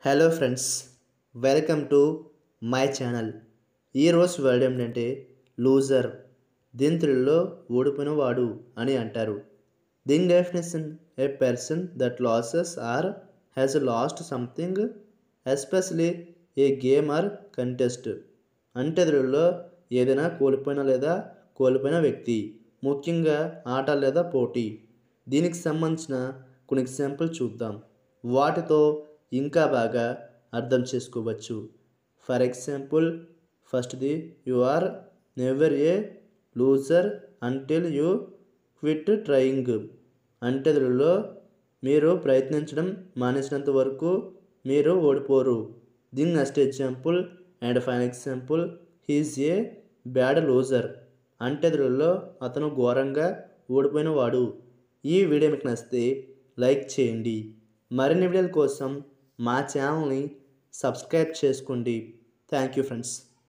Hello friends, welcome to my channel. ఈరోజు word ఏంటంటే loser. దీని తెలుగులో ఓడిపోయినవాడు అని అంటారు. దీని definition: a person that loses or has lost something, especially a game or contest. అంటే తెలుగులో ఏదైనా కోల్పోయిన వ్యక్తి, ముఖ్యంగా ఆట లేదా పోటీ. దీనికి సంబంధించిన కొన్ని ఎగ్జాంపుల్ చూద్దాం. వాటితో ఇంకా బాగా అర్థం చేసుకోవచ్చు. ఫర్ ఎగ్జాంపుల్, ఫస్ట్ది, you are never a loser until you quit trying. అంటే తెలుగులో మీరు ప్రయత్నించడం మానేసినంత వరకు మీరు ఓడిపోరు. దీని next example and final example, he is a bad loser. అంటే తెలుగులో అతను ఘోరంగా ఓడిపోయినవాడు. ఈ వీడియో మీకు నచ్చితే లైక్ చేయండి. మరిన్ని వీడియోల కోసం మా ఛానల్ని సబ్స్క్రైబ్ చేసుకోండి. Thank you friends.